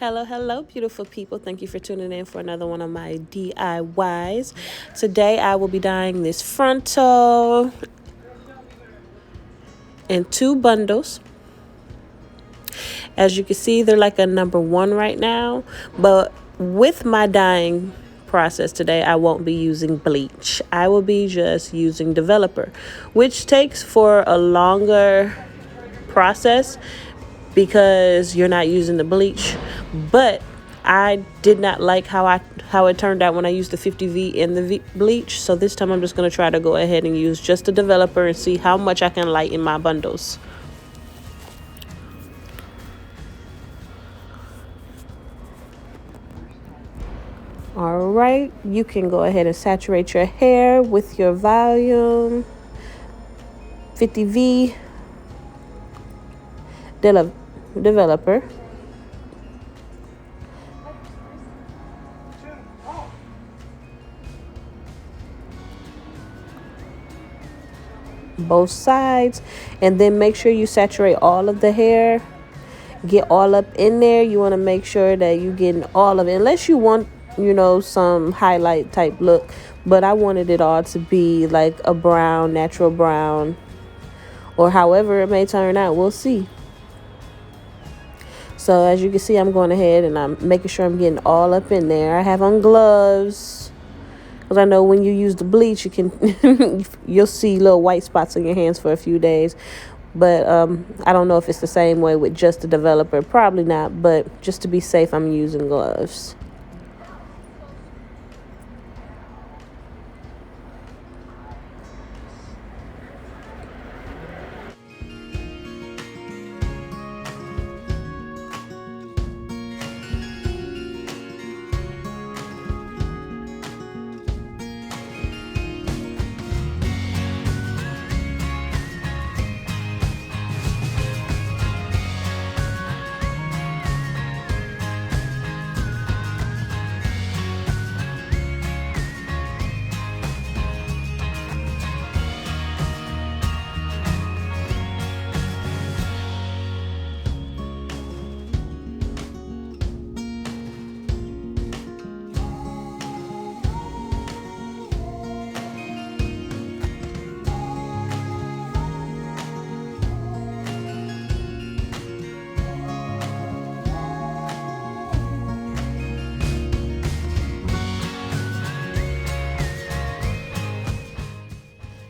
Hello, hello, beautiful people. Thank you for tuning in for another one of my DIYs. Today I will be dyeing this frontal in two bundles. As you can see, they're like a number one right now. But with my dyeing process today, I won't be using bleach. I will be just using developer, which takes for a longer process because you're not using the bleach. But I did not like how it turned out when I used the 50V in the bleach. So this time I'm just going to try to go ahead and use just the developer and see how much I can lighten my bundles. All right, you can go ahead and saturate your hair with your volume 50V developer. Both sides, and then make sure you saturate all of the hair. Get all up in there. You want to make sure that you're getting all of it, unless you want, some highlight type look. But I wanted it all to be like a brown, natural brown, or however it may turn out. We'll see. So as you can see, I'm going ahead and I'm making sure I'm getting all up in there. I have on gloves because I know when you use the bleach, you'll see little white spots on your hands for a few days. But I don't know if it's the same way with just the developer. Probably not, but just to be safe, I'm using gloves.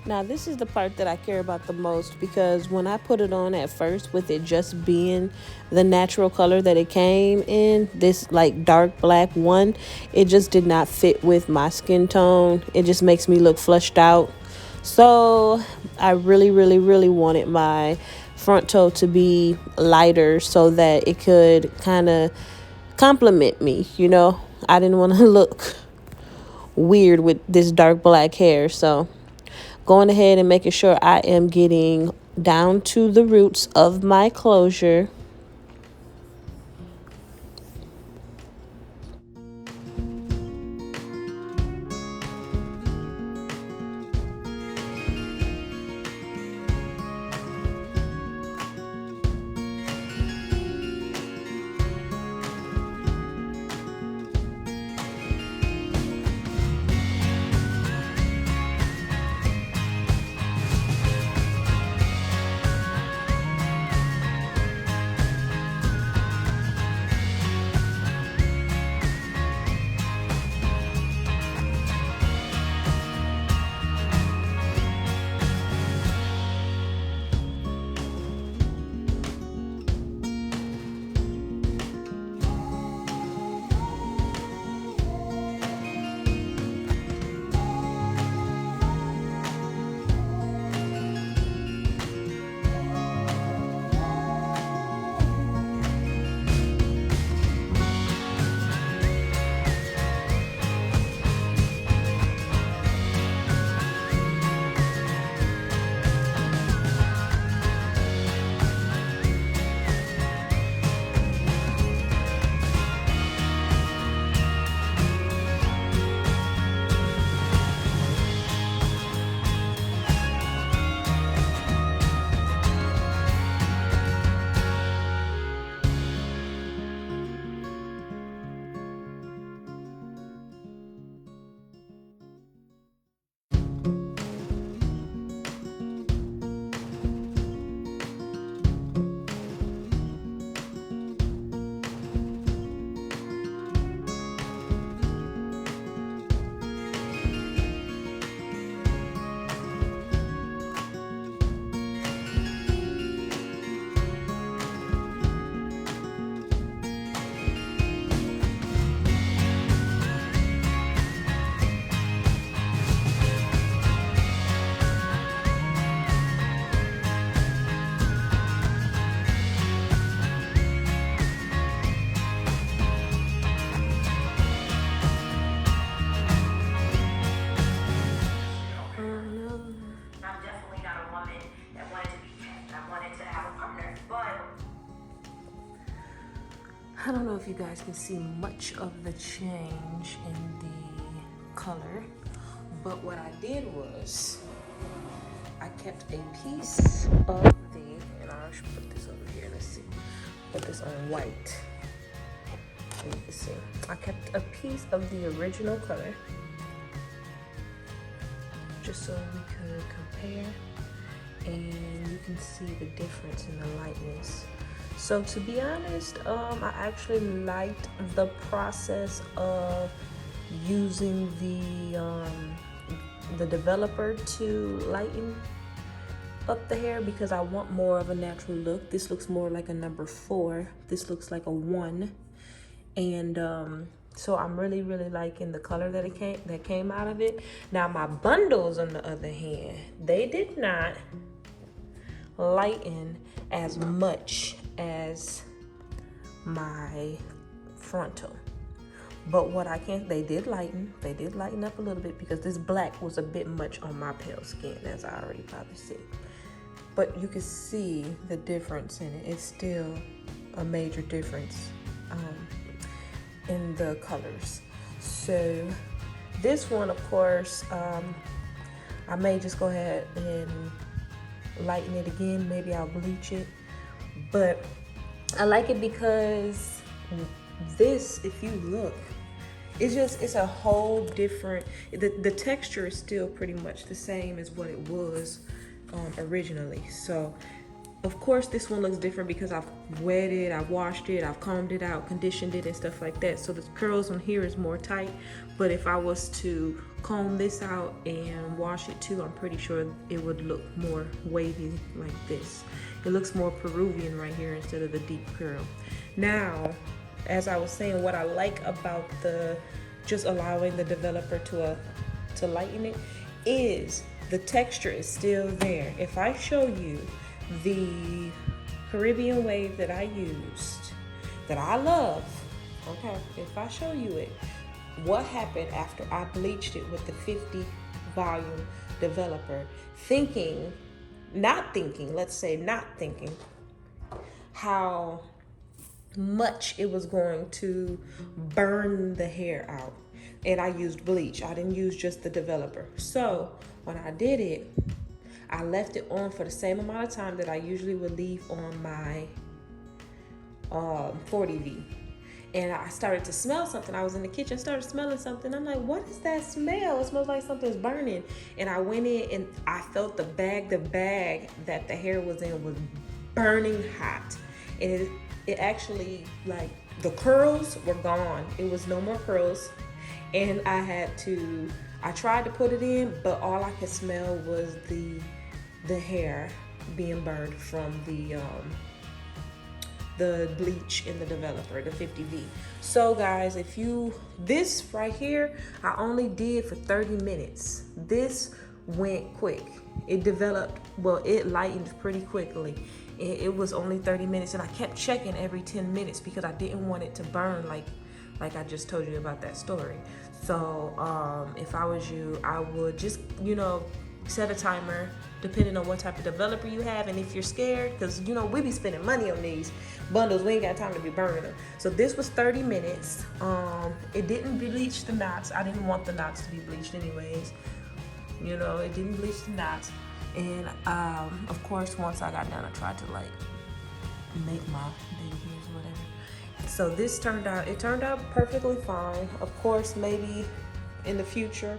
Now, this is the part that I care about the most, because when I put it on at first, with it just being the natural color that it came in, this like dark black one, it just did not fit with my skin tone. It just makes me look flushed out. So I really, really, really wanted my front toe to be lighter so that it could kind of complement me. I didn't want to look weird with this dark black hair. So going ahead and making sure I am getting down to the roots of my closure. I don't know if you guys can see much of the change in the color, but what I did was I kept a piece of the, and I should put this over here, let's see, put this on white. So you can see, I kept a piece of the original color just so we could compare, and you can see the difference in the lightness. So to be honest, I actually liked the process of using the developer to lighten up the hair because I want more of a natural look. This looks more like a number 4. This looks like a 1. And so I'm really liking the color that came out of it. Now my bundles, on the other hand, they did not lighten as much as my frontal. But what they did lighten up a little bit because this black was a bit much on my pale skin, as I already probably said. But you can see the difference in it. It's still a major difference in the colors. So this one, of course, I may just go ahead and lighten it again. Maybe I'll bleach it, but I like it because this, if you look, it's a whole different, the texture is still pretty much the same as what it was originally. So of course this one looks different because I've wet it, I've washed it, I've combed it out, conditioned it and stuff like that. So the curls on here is more tight, but if I was to comb this out and wash it too, I'm pretty sure it would look more wavy like this. It looks more Peruvian right here instead of the deep curl. Now, as I was saying, what I like about just allowing the developer to lighten it is the texture is still there. If I show you the Caribbean wave that I used, that I love, okay, if I show you it, what happened after I bleached it with the 50 volume developer, not thinking how much it was going to burn the hair out. And I used bleach. I didn't use just the developer. So when I did it, I left it on for the same amount of time that I usually would leave on my 40V. And I started to smell something. I was in the kitchen, started smelling something. I'm like, what is that smell? It smells like something's burning. And I went in and I felt the bag that the hair was in was burning hot. And it actually, like, the curls were gone. It was no more curls. And I tried to put it in, but all I could smell was the hair being burned from the bleach in the developer, the 50V. So guys, this right here, I only did for 30 minutes. This went quick. It lightened pretty quickly. It was only 30 minutes, and I kept checking every 10 minutes because I didn't want it to burn like I just told you about that story. So if I was you, I would just, set a timer depending on what type of developer you have, and if you're scared, because we be spending money on these bundles, we ain't got time to be burning them. So this was 30 minutes. It didn't bleach the knots. I didn't want the knots to be bleached anyways. It didn't bleach the knots. And of course, once I got done, I tried to make my baby hairs or whatever. So this turned out perfectly fine. Of course, maybe in the future,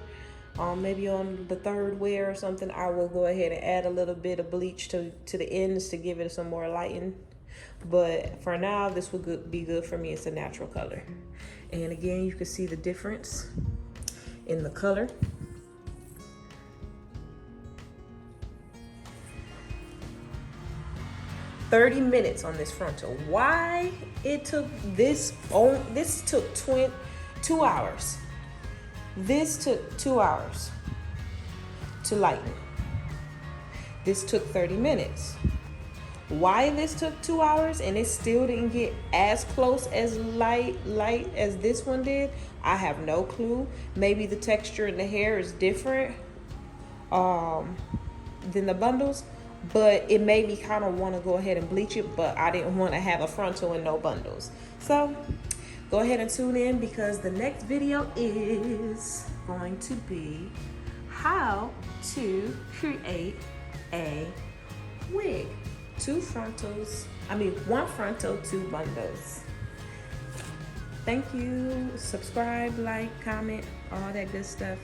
maybe on the third wear or something, I will go ahead and add a little bit of bleach to the ends to give it some more lighting. But for now, this will be good for me. It's a natural color. And again, you can see the difference in the color. "30 minutes on this frontal." Why it took this took 2 hours. This took 2 hours to lighten. This took 30 minutes. Why this took 2 hours and it still didn't get as close as light as this one did, I have no clue. Maybe the texture in the hair is different than the bundles. but it made me kind of want to go ahead and bleach it, but I didn't want to have a frontal and no bundles. So go ahead and tune in, because the next video is going to be how to create a wig. One frontal, two bundles. Thank you. Subscribe, like, comment, all that good stuff.